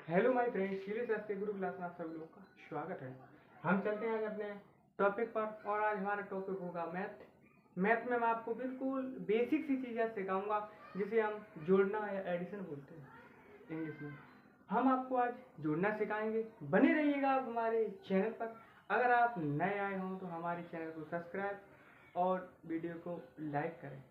Hello my friends, series के गुरु class में आप सभी लोग का स्वागत है। हम चलते हैं आज अपने टॉपिक पर और आज हमारा टॉपिक होगा मैथ। मैथ में मैं आपको बिल्कुल बेसिक सी चीज़ें सिखाऊंगा जिसे हम जोड़ना या एडिशन बोलते हैं इंग्लिश में। हम आपको आज जोड़ना सिखाएंगे। बने रहिएगा आप हमारे चैनल पर। अगर आप नए आए हों तो हमारे चैनल को सब्सक्राइब और वीडियो को लाइक करें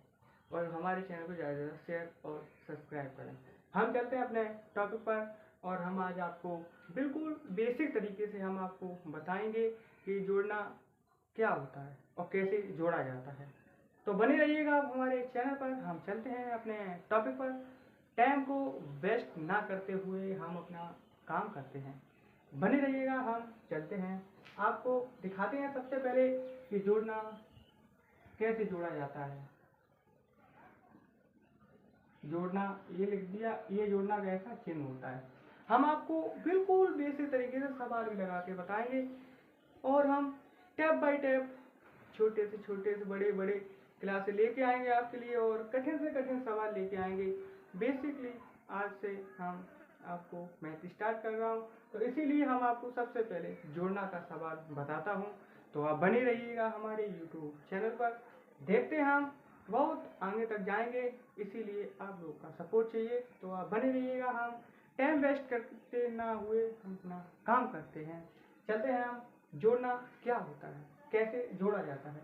और हमारे चैनल को ज़्यादा से ज़्यादा शेयर और सब्सक्राइब करें। हम चलते हैं अपने टॉपिक पर और हम आज आपको बिल्कुल बेसिक तरीके से हम आपको बताएंगे कि जोड़ना क्या होता है और कैसे जोड़ा जाता है। तो बने रहिएगा आप हमारे चैनल पर। हम चलते हैं अपने टॉपिक पर। टाइम को वेस्ट ना करते हुए हम अपना काम करते हैं। बने रहिएगा, हम चलते हैं। आपको दिखाते हैं सबसे पहले कि जोड़ना कैसे जोड़ा जाता है। जोड़ना ये लिख दिया, ये जोड़ना कैसा चिन्ह होता है। हम आपको बिल्कुल बेसिक तरीके से सवाल भी लगा के बताएंगे और हम स्टेप बाय स्टेप छोटे से बड़े बड़े क्लास से लेके आएंगे आपके लिए और कठिन से कठिन सवाल लेके आएंगे। बेसिकली आज से हम आपको मैथ स्टार्ट कर रहा हूँ, तो इसीलिए हम आपको सबसे पहले जोड़ना का सवाल बताता हूँ। तो आप बने रहिएगा हमारे यूट्यूब चैनल पर। देखते हैं हम बहुत आगे तक जाएंगे, इसीलिए आप लोग का सपोर्ट चाहिए। तो आप बने रहिएगा। हम टाइम वेस्ट करते ना हुए हम अपना काम करते हैं। चलते हैं हम। जोड़ना क्या होता है, कैसे जोड़ा जाता है।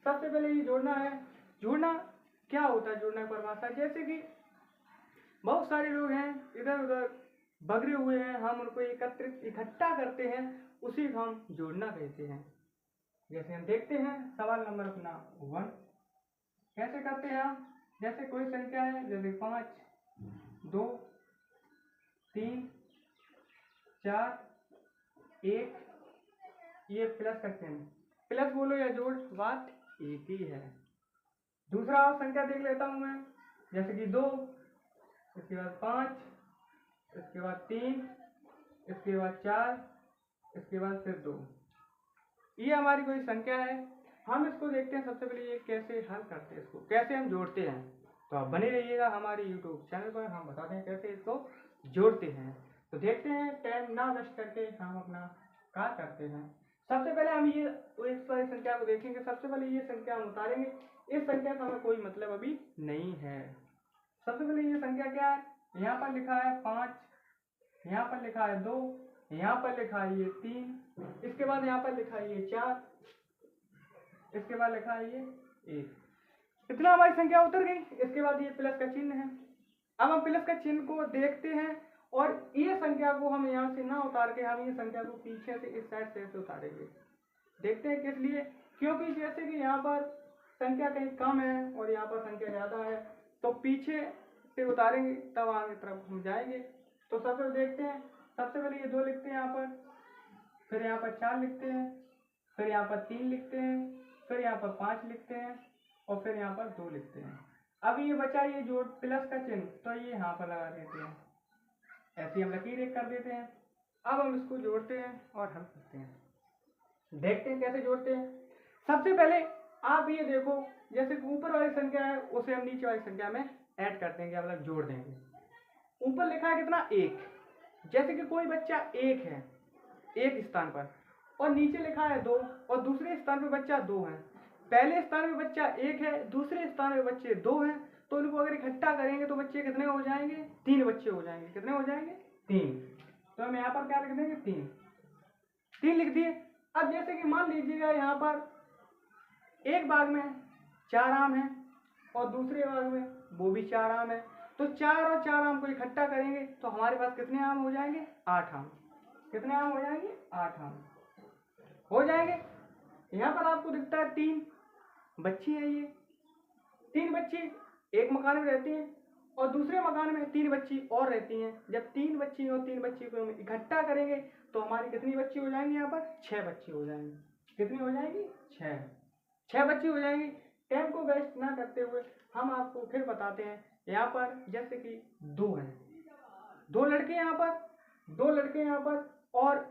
सबसे पहले ये जोड़ना है। जोड़ना क्या होता है, जोड़ना की परिभाषा। जैसे कि बहुत सारे लोग हैं इधर उधर बगरे हुए हैं, हम उनको एकत्रित इकट्ठा करते हैं, उसी को हम जोड़ना कहते हैं। जैसे हम देखते हैं सवाल नंबर अपना 1 कैसे करते हैं हम। जैसे कोई संख्या है, जैसे 5, 2, 3, 4, 1, ये प्लस का चिन्ह। प्लस बोलो या जोड़, बात एक ही है। दूसरा और संख्या देख लेता हूं मैं। जैसे कि 2, इसके बाद 5, इसके बाद 3, इसके बाद 4, इसके बाद फिर 2। ये हमारी कोई संख्या है। हम इसको देखते हैं सबसे पहले ये कैसे हल करते हैं, इसको कैसे हम जोड़ते हैं। तो आप बने रहिएगा हमारे यूट्यूब चैनल पर। हम बताते हैं कैसे इसको जोड़ते हैं। तो देखते हैं, टाइम ना वेस्ट करके हम अपना कार्य करते हैं। सबसे पहले हम ये इस वाली संख्या को देखेंगे। सबसे पहले ये संख्या हम उतारेंगे। इस संख्या का हमें कोई मतलब अभी नहीं है। सबसे पहले ये संख्या क्या है, यहाँ पर लिखा है 5, यहाँ पर लिखा है 2, यहाँ पर लिखा है ये 3, इसके बाद यहाँ पर लिखा है ये 4, इसके बाद लिखा है ये 1। इतना हमारी संख्या उतर गई। इसके बाद ये प्लस का चिन्ह है। अब हम प्लस का चिन्ह को देखते हैं और ये संख्या को हम यहाँ से ना उतार के हम ये संख्या को पीछे से इस साइड से ऐसे उतारेंगे। देखते हैं किस लिए, क्योंकि जैसे कि यहाँ पर संख्या कहीं कम है और यहाँ पर संख्या ज्यादा है, तो पीछे से उतारेंगे तब आगे तरफ हम जाएंगे। तो सबसे पहले देखते हैं। सबसे पहले ये 2 लिखते हैं यहाँ पर, फिर यहाँ पर 4 लिखते हैं, फिर यहाँ पर 3 लिखते हैं, फिर यहाँ पर 5 लिखते हैं और फिर यहाँ पर 2 लिखते हैं। अब ये बचा ये जोड़ प्लस का चिन्ह, तो ये यहाँ पर लगा देते हैं। ऐसे हम लकीर एक कर देते हैं। अब हम इसको जोड़ते हैं और हल करते हैं। देखते हैं कैसे जोड़ते हैं। सबसे पहले आप ये देखो, जैसे ऊपर वाली संख्या है उसे हम नीचे वाली संख्या में ऐड कर देंगे, मतलब जोड़ देंगे। ऊपर लिखा है कितना, 1। जैसे कि कोई बच्चा 1 है एक स्थान पर और नीचे लिखा है 2 और दूसरे स्थान पर बच्चा 2 है। पहले स्थान पे बच्चा 1 है, दूसरे स्थान पे बच्चे 2 हैं, तो इनको अगर इकट्ठा करेंगे तो बच्चे कितने हो जाएंगे, 3 बच्चे हो जाएंगे। कितने हो जाएंगे, 3। तो हम यहाँ पर क्या लिख देंगे, 3 लिख दिए। अब जैसे कि मान लीजिएगा यहाँ पर एक बाग में 4 आम है और दूसरे बाग में वो भी 4 आम है, तो 4 और 4 आम को इकट्ठा करेंगे तो हमारे पास कितने आम हो जाएंगे, 8 आम। कितने आम हो जाएंगे, 8 आम हो जाएंगे। यहाँ पर आपको दिखता है 3 बच्ची है। ये 3 बच्ची एक मकान में रहती हैं और दूसरे मकान में 3 बच्ची और रहती हैं। जब 3 बच्ची और 3 बच्ची को हम इकट्ठा करेंगे तो हमारी कितनी बच्ची हो जाएंगी, यहाँ पर 6 बच्ची हो जाएंगी। कितनी हो जाएंगी, 6 बच्ची हो जाएंगी। टाइम को वेस्ट ना करते हुए हम आपको फिर बताते हैं। यहाँ पर जैसे कि 2 हैं, 2 लड़के यहाँ पर, 2 लड़के यहाँ पर और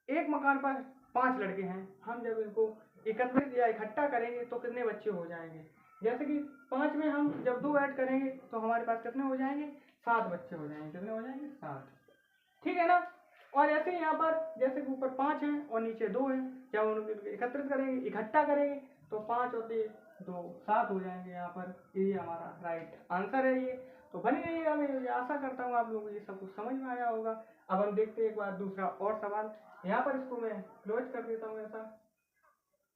एक मकान पर 5 लड़के हैं। हम जब इनको एकत्रित या इकट्ठा करेंगे तो कितने बच्चे हो जाएंगे, जैसे कि 5 में हम जब 2 ऐड करेंगे तो हमारे पास कितने हो जाएंगे, 7 बच्चे हो जाएंगे। कितने हो जाएंगे, 7। ठीक है ना। और ऐसे ही यहाँ पर जैसे कि ऊपर 5 है और नीचे 2 है, जब उनको एकत्रित करेंगे, इकट्ठा करेंगे तो 5 और 2 7 हो जाएंगे यहाँ पर। ये हमारा राइट आंसर है ये। तो बनी रहिएगा, मैं आशा करता हूँ आप लोगों को ये सब कुछ समझ में आया होगा। अब हम देखते हैं एक बार दूसरा और सवाल। यहाँ पर इसको मैं क्लोज कर देता हूँ ऐसा।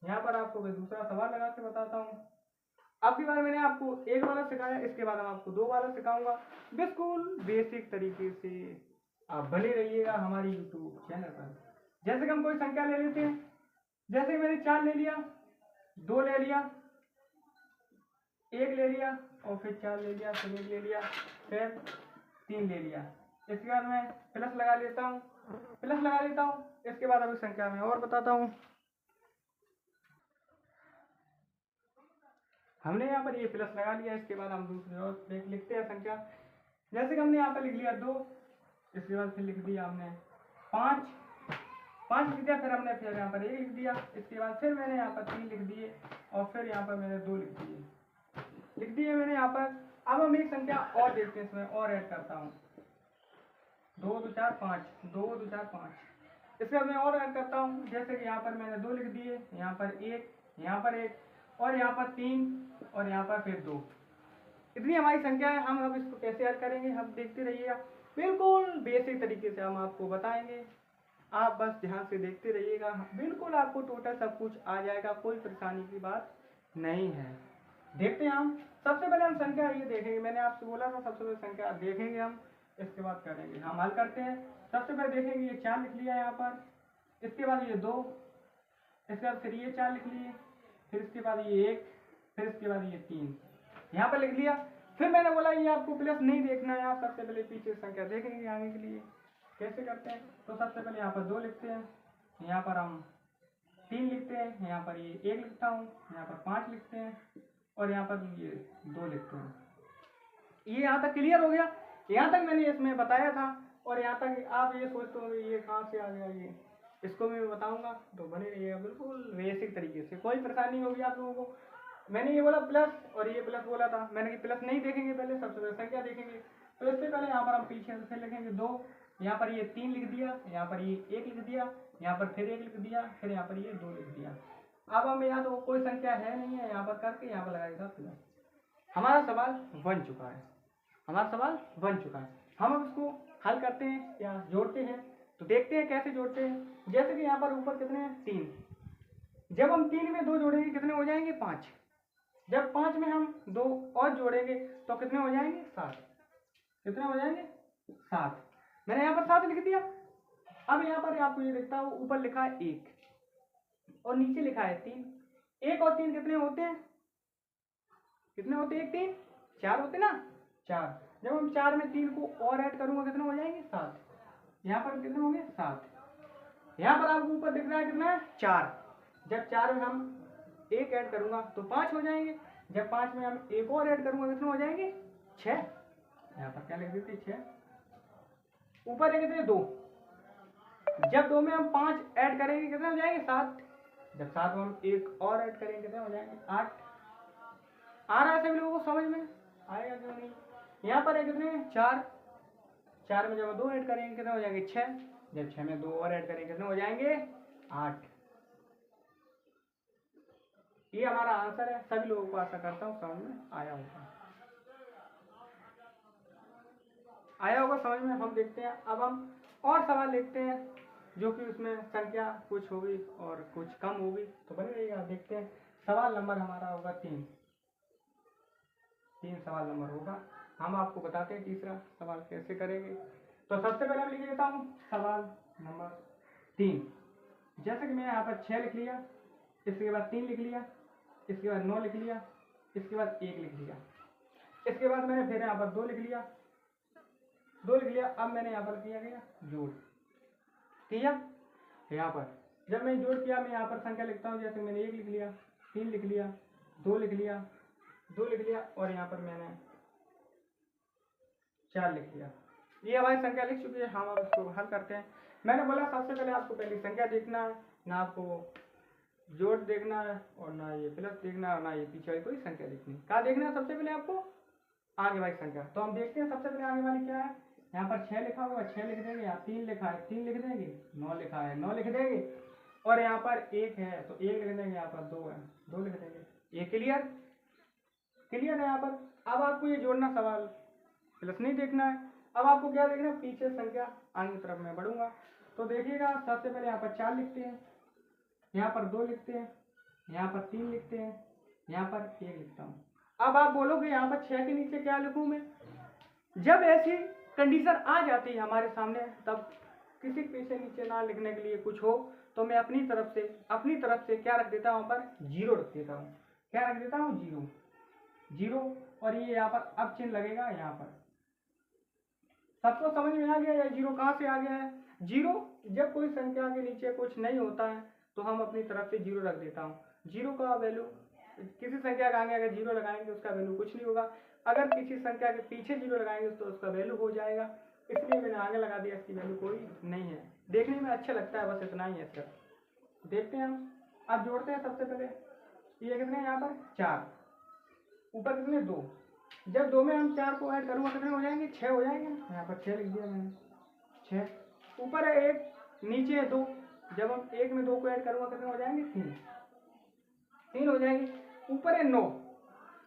यहाँ पर आपको मैं दूसरा सवाल लगा के बताता हूँ। अब की बार मैंने आपको एक वाला सिखाया, इसके बाद हम आपको 2 वाला सिखाऊंगा, बिल्कुल बेसिक तरीके से। आप बने रहिएगा हमारी यूट्यूब चैनल पर। जैसे कि हम कोई संख्या ले लेते हैं, जैसे मैंने 4 ले लिया, 2 ले लिया, 1 ले लिया और फिर 4 ले लिया, फिर 1 ले लिया, फिर 3 ले लिया। इसके बाद मैं प्लस लगा लेता हूँ, इसके बाद अभी संख्या में और बताता हूँ। हमने यहाँ पर ये प्लस लगा लिया, इसके बाद हम दूसरी और लिखते हैं संख्या। जैसे कि हमने यहाँ पर लिख लिया 2, इसके बाद फिर लिख दिया हमने 5 लिख दिया, फिर हमने फिर यहाँ पर 1 लिख दिया, इसके बाद फिर मैंने यहाँ पर 3 लिख दिए और फिर यहाँ पर मैंने 2 लिख दिए मैंने यहाँ पर। अब हम एक संख्या और देखते हैं, इसमें और ऐड करता हूँ, 2 2 4 5, 2 2 4 5। इसके बाद मैं और ऐड करता हूँ, जैसे कि यहाँ पर मैंने 2 लिख दिए, यहाँ पर 1, यहाँ पर 1 और यहाँ पर 3 और यहाँ पर फिर 2। इतनी हमारी संख्या है। हम अब इसको कैसे हल करेंगे हम देखते रहिएगा, बिल्कुल बेसिक तरीके से हम आपको बताएंगे। आप बस ध्यान से देखते रहिएगा, बिल्कुल आपको टोटल सब कुछ आ जाएगा, कोई परेशानी की बात नहीं है। देखते हैं हम। सबसे पहले हम संख्या ये देखेंगे, मैंने आपसे बोला था सबसे पहले संख्या देखेंगे हम, इसके बाद करेंगे हम हल करते हैं। सबसे पहले देखेंगे ये 4 लिख लिया यहाँ पर, इसके बाद ये 2, इसके बाद फिर ये 4 लिख लिए, फिर इसके बाद ये 1, फिर इसके बाद ये 3 यहाँ पर लिख लिया। फिर मैंने बोला ये आपको प्लस नहीं देखना है, आप सबसे पहले पीछे संख्या देखेंगे आगे के लिए कैसे करते हैं। तो सबसे पहले यहाँ पर 2 लिखते हैं, यहाँ पर हम 3 लिखते हैं, यहाँ पर ये 1 लिखता हूँ, यहाँ पर 5 लिखते हैं और यहाँ पर ये 2 लिखते हैं। ये यहाँ तक क्लियर हो गया। यहाँ तक मैंने इसमें बताया था और यहाँ तक आप ये सोचते होंगे ये कहाँ से आ गया, ये इसको मैं बताऊंगा, तो बने रहिएगा बिल्कुल बेसिक तरीके से, कोई परेशानी नहीं होगी आप लोगों को। मैंने ये बोला प्लस और ये प्लस बोला था, मैंने कि प्लस नहीं देखेंगे, पहले सबसे पहले संख्या देखेंगे। तो इससे पहले यहाँ पर हम पीछे से फिर लिखेंगे 2, यहाँ पर ये 3 लिख दिया, यहाँ पर ये 1 लिख दिया, यहाँ पर फिर 1 लिख दिया, फिर यहाँ पर ये 2 लिख दिया। अब हम यहाँ तो कोई संख्या है नहीं है, यहाँ पर करके यहाँ पर लगाएगा प्लस। हमारा सवाल बन चुका है, हम अब इसको हल करते हैं या जोड़ते हैं। तो देखते हैं कैसे जोड़ते हैं। जैसे कि यहाँ पर ऊपर कितने हैं 3, जब हम 3 में 2 जोड़ेंगे कितने हो जाएंगे 5, जब 5 में हम 2 और जोड़ेंगे तो कितने हो जाएंगे 7, कितने हो जाएंगे 7। मैंने यहाँ पर 7 लिख दिया। अब यहाँ पर आपको ये दिखता है ऊपर लिखा है 1 और नीचे लिखा है 3। 1 और 3 कितने होते हैं, 1 3 4 होते ना, 4। जब हम 4 में 3 को और ऐड करूंगा कितने हो जाएंगे 7। यहाँ पर कितने होंगे 7। यहाँ पर आपको ऊपर दिख रहा है कितना है 4। जब 4 में हम 1 ऐड करूंगा तो 5 हो जाएंगे, जब 5 में हम 1 और ऐड करूंगा कितने हो जाएंगे 6। यहाँ पर क्या लिख देते 6। ऊपर है कितने 2, जब 2 में हम 5 ऐड करेंगे कितने हो जाएंगे 7, जब 7 में हम 1 और ऐड करेंगे कितने हो जाएंगे 8। आ रहा है सभी लोगों को समझ में, आएगा क्यों नहीं। यहाँ पर है कितने 4, 4 में जब 2 ऐड करेंगे कितने हो जाएंगे 6, जब 6 में 2 और ऐड करेंगे कितने हो जाएंगे 8। ये हमारा आंसर है। सभी लोगों को आशा करता हूँ समझ में आया होगा समझ में। हम देखते हैं अब हम और सवाल देखते हैं जो कि उसमें संख्या कुछ होगी और कुछ कम होगी, तो बने रहिएगा। देखते हैं सवाल नंबर हमारा होगा 3 सवाल नंबर होगा। हम आपको बताते हैं तीसरा सवाल कैसे करेंगे। तो सबसे पहले मैं लिख देता हूँ सवाल नंबर 3। जैसे कि मैं यहाँ पर 6 लिख लिया, इसके बाद 3 लिख लिया, इसके बाद 9 लिख लिया, इसके बाद 1 लिख लिया, इसके बाद मैंने फिर यहाँ पर 2 लिख लिया। अब मैंने यहाँ पर किया गया जोड़ किया। यहाँ पर जब मैं जोड़ किया मैं यहाँ पर संख्या लिखता हूँ, जैसे मैंने 1 लिख लिया, 3 लिख लिया, 2 लिख लिया और यहाँ पर मैंने 4 लिख लिया। ये हमारी संख्या लिख चुकी है। हम अब इसको हल करते हैं। मैंने बोला सबसे पहले आपको पहली संख्या देखना है, ना आपको जोड़ देखना है और ना ये प्लस देखना है, ना ये पीछे वाली कोई संख्या देखनी है। क्या देखना है सबसे पहले आपको आगे वाली संख्या। तो हम देखते हैं सबसे पहले आगे वाली क्या है यहाँ पर 6 लिखा हुआ 6 लिख देंगे, यहाँ 3 लिखा है 3 लिख देंगे, 9 लिखा है 9 लिख देंगे, और यहाँ पर 1 है तो 1 लिख देंगे, यहाँ पर 2 है 2 लिख देंगे। ये क्लियर क्लियर है यहाँ पर। अब आपको ये जोड़ना सवाल प्लस नहीं देखना है, अब आपको क्या देखना है, पीछे संख्या आगे की तरफ मैं बढ़ूंगा। तो देखिएगा सबसे पहले यहाँ पर 4 लिखते हैं, यहाँ पर 2 लिखते हैं, यहाँ पर 3 लिखते हैं, यहाँ पर 1 लिखता हूँ। अब आप बोलोगे यहाँ पर 6 के नीचे क्या लिखूँ मैं? जब ऐसी कंडीशन आ जाती है हमारे सामने, तब किसी पीछे नीचे ना लिखने के लिए कुछ हो तो मैं अपनी तरफ से क्या रख देता हूँ, पर 0 रख देता हूँ। क्या रख देता हूँ? 0। और ये यहाँ पर अब चिन्ह लगेगा यहाँ पर। सबको समझ में आ गया या 0 कहाँ से आ गया है? 0 जब कोई संख्या के नीचे कुछ नहीं होता है तो हम अपनी तरफ से 0 रख देता हूँ। 0 का वैल्यू किसी संख्या के आगे अगर 0 लगाएंगे उसका वैल्यू कुछ नहीं होगा, अगर किसी संख्या के पीछे 0 लगाएंगे तो उसका वैल्यू हो जाएगा, इसलिए मैंने आगे लगा दिया, इसकी वैल्यू कोई नहीं है। देखने में अच्छा लगता है, बस इतना ही है सर। देखते हैं हम, अब जोड़ते हैं। सबसे पहले ये कितने हैं यहाँ पर? 4, ऊपर कितने? 2। जब 2 में हम 4 को ऐड करूँगा कितने हो जाएंगे? 6 हो जाएंगे। यहाँ पर 6 लिख दिया मैंने, 6। ऊपर है 1, नीचे है 2, जब हम 1 में 2 को ऐड करूँगा कितने हो जाएंगे? 3 हो जाएंगे। ऊपर है 9,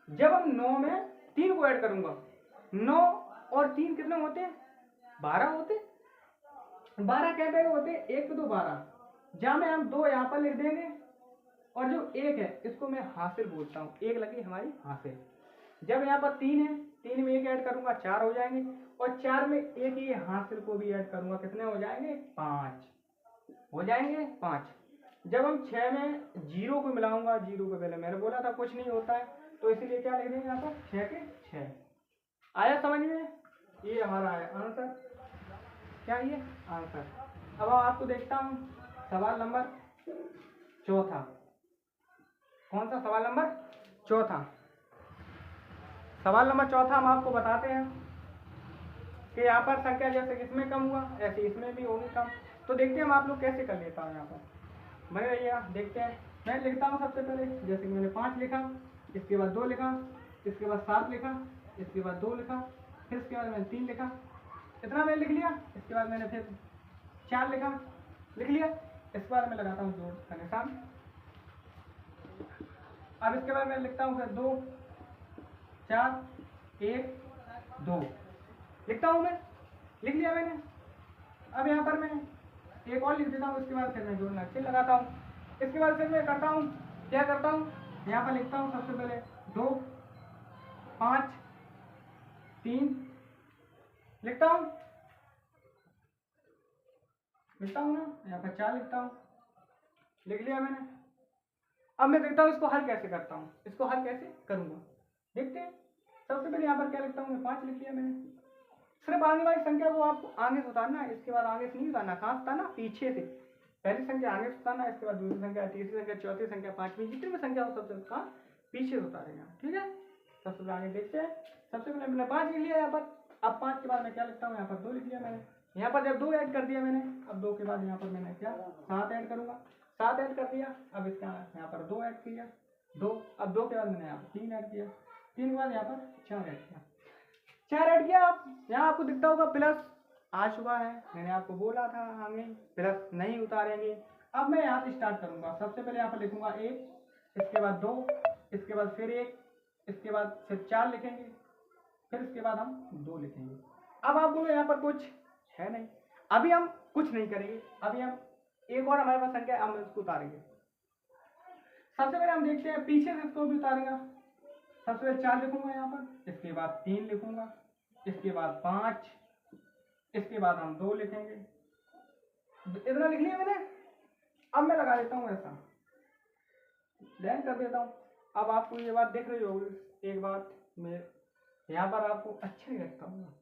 जब हम 9 में 3 को ऐड करूँगा, 9 और 3 कितने होते हैं? 12 होते। 12 कैसे होते? 1 पे 2 12, जहाँ में हम 2 यहाँ पर लिख देंगे, और जो 1 है इसको मैं हासिल बोलता हूँ, 1 लगी हमारी हासिल। जब यहाँ पर 3 है, 3 में 1 ऐड करूंगा 4 हो जाएंगे, और 4 में 1 ये हासिल को भी ऐड करूंगा, कितने हो जाएंगे? 5 हो जाएंगे, 5। जब हम 6 में 0 को मिलाऊंगा, 0 को पहले मैंने बोला था कुछ नहीं होता है, तो इसीलिए क्या लिख देंगे यहाँ पर? 6 के 6। आया समझ में? ये हमारा है आंसर। क्या ये आंसर? अब आपको देखता हूँ सवाल नंबर 4। कौन सा सवाल नंबर? 4। सवाल नंबर 4 हम आपको बताते हैं कि यहाँ पर संख्या जैसे इसमें कम हुआ ऐसे इसमें भी होगी कम। तो देखते हैं हम आप लोग कैसे कर लेता हूँ। यहाँ पर बने रहिएगा, देखते हैं। मैं लिखता हूँ सबसे पहले, जैसे कि मैंने 5 लिखा, इसके बाद 2 लिखा, इसके बाद 7 लिखा, इसके बाद 2 लिखा, फिर इसके बाद मैंने 3 लिखा, इतना मैंने लिख लिया। इसके बाद मैंने फिर 4 लिखा, लिख लिया। इसके बाद मैं लगाता हूँ जोड़ का निशान। अब इसके बाद मैं लिखता हूँ फिर 2 4 1 2 लिखता हूँ मैं, लिख लिया मैंने। अब यहाँ पर मैं एक और लिख देता हूँ, इसके बाद फिर मैं जोड़ना चिन्ह लगाता हूँ। इसके बाद फिर मैं करता हूँ, क्या करता हूँ, यहाँ पर लिखता हूँ सबसे पहले 2 5 3 लिखता हूँ ना, यहाँ पर 4 लिखता हूँ, लिख लिया मैंने। अब मैं देखता हूँ इसको हल कैसे करता हूँ, इसको हल कैसे करूँगा, देखते हैं। सबसे पहले यहाँ पर क्या लिखता हूँ मैं? 5 लिख लिया मैंने। सिर्फ आगे वाली संख्या को आपको आगे से उतारना है, इसके बाद आगे से नहीं उतारना। कहाँ से उतारना? पीछे से। पहली संख्या आगे से उतारना, इसके बाद दूसरी संख्या, तीसरी संख्या, चौथी संख्या, पांचवी, जितनी भी संख्या हो सबसे कहाँ पीछे से उतारेगा। ठीक है, सबसे पहले आगे देखते हैं। सबसे पहले मैंने 5 लिख लिया यहाँ पर। अब 5 के बाद मैं क्या लिखता हूँ? यहाँ पर 2 लिख लिया मैंने। यहाँ पर जब 2 ऐड कर दिया मैंने, अब 2 के बाद यहाँ पर मैंने क्या 7 ऐड करूँगा, 7 ऐड कर दिया। अब इसका यहाँ पर 2 ऐड किया, 2। अब 2 के बाद मैंने यहाँ पर 3 ऐड किया, 3 के बाद यहाँ पर 4 ऐड किया, 4 ऐड किया। आप यहाँ आपको दिखता होगा प्लस आ चुका है, मैंने आपको बोला था आगे प्लस नहीं उतारेंगे। अब मैं यहाँ से स्टार्ट करूँगा। सबसे पहले यहाँ पर लिखूंगा 1, इसके बाद 2, इसके बाद फिर 1, इसके बाद फिर 4 लिखेंगे, फिर इसके बाद हम 2 लिखेंगे। अब आप बोलो यहाँ पर कुछ है नहीं, अभी हम कुछ नहीं करेंगे, अभी हम एक और हमारे पास संख्या, हम इसको उतारेंगे। सबसे पहले हम देखते हैं पीछे से इसको भी उतारेगा। सबसे पहले 4 लिखूंगा यहाँ पर, इसके बाद 3 लिखूंगा, इसके बाद 5, इसके बाद हम 2 लिखेंगे। इतना लिख लिया मैंने। अब मैं लगा देता हूँ ऐसा, लाइन कर देता हूँ। अब आपको ये बात देख रही होगी, एक बात मैं यहाँ पर आपको अच्छे नहीं रखता हूँ,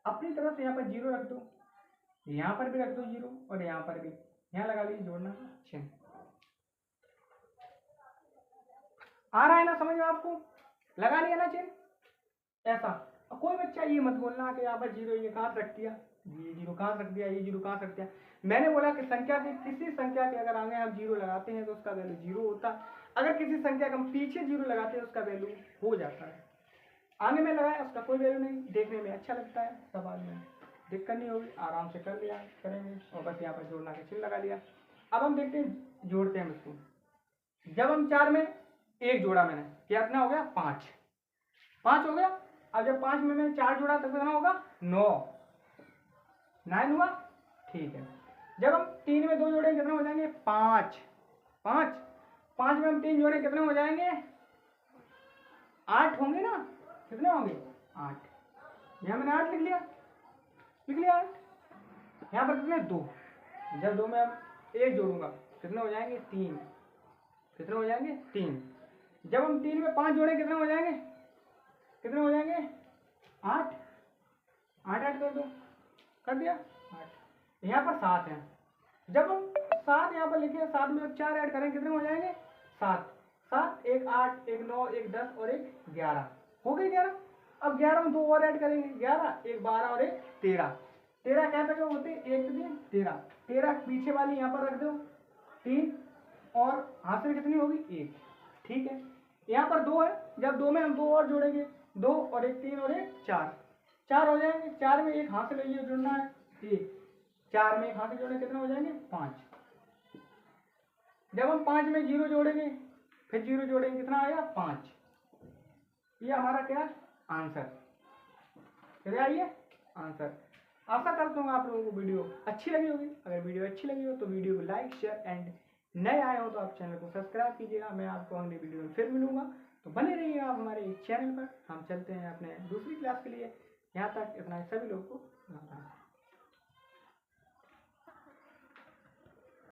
अपनी तरफ से यहाँ पर 0 रख दो, यहाँ पर भी रख दो 0, और यहाँ पर भी, यहाँ लगा लीजिए जोड़ना चिन्ह। आ रहा है ना समझ में आपको? लगा लिया ना चिन्ह ऐसा। और कोई बच्चा ये मत बोलना कि यहाँ पर 0 ये कहाँ रख दिया, ये 0 कहाँ रख दिया, ये 0 कहाँ रख दिया। मैंने बोला कि संख्या के किसी संख्या के अगर आगे हम 0 लगाते हैं तो उसका वैल्यू 0 होता है, अगर किसी संख्या का हम पीछे 0 लगाते हैं उसका वैल्यू हो जाता है। आगे में लगाया उसका कोई वैल्यू नहीं, देखने में अच्छा लगता है, सवाल में दिक्कत नहीं होगी, आराम से कर लिया करेंगे। और बस यहाँ पर जोड़ना का चिन्ह लगा लिया। अब हम देखते हैं, जोड़ते हैं इसको। जब हम 4 में एक जोड़ा मैंने, कितना हो गया 5, 5 हो गया। अब जब 5 में मैंने 4 जोड़ा तो कितना होगा 9, 9 हुआ, ठीक है। जब हम 3 में 2 जोड़ेंगे कितने हो जाएंगे 5, 5, 5 में हम 3 जोड़े कितने हो जाएंगे 8 होंगे ना, कितने होंगे 8। यहाँ मैंने 8 लिख लिया, 8। यहाँ पर कितने 2, जब 2 में हम 1 जोड़ूंगा कितने हो जाएंगे 3, कितने हो जाएंगे 3। जब हम 3 में 5 जोड़े कितने हो जाएंगे 8, 8 कर दो, कर दिया 8। यहाँ पर 7 है, जब हम 7 यहाँ पर लिखे 7 में अब 4 ऐड करें कितने हो जाएंगे 7, 7 एक 8 एक 9 एक 10 और एक 11 हो गई 11। अब 11 में 2 और ऐड करेंगे, 11 एक 12 और एक 13, 13 क्या तक होते 1 3 13, 13 पीछे वाली यहाँ पर रख दो 3 और हाथ से कितनी होगी 1, ठीक है। यहाँ पर 2 है, जब 2 में हम 2 और जोड़ेंगे 2 और एक 3 और एक 4, 4 हो जाएंगे। 4 में एक हाथ से लेके जुड़ना है 1, 4 में एक हाथ से जोड़े कितने हो जाएंगे 5। जब हम 5 में 0 जोड़ेंगे फिर 0 जोड़ेंगे कितना आएगा 5। ये हमारा क्या आंसर, क्या ये आंसर। आशा करता हूँ आप लोगों को वीडियो अच्छी लगी होगी। अगर वीडियो अच्छी लगी हो तो वीडियो को लाइक शेयर एंड नए आए हो तो आप चैनल को सब्सक्राइब कीजिएगा। मैं आपको अगली वीडियो में फिर मिलूंगा, तो बने रहिए आप हमारे इस चैनल पर। हम चलते हैं अपने दूसरी क्लास के लिए। यहाँ तक इतना सभी लोगों को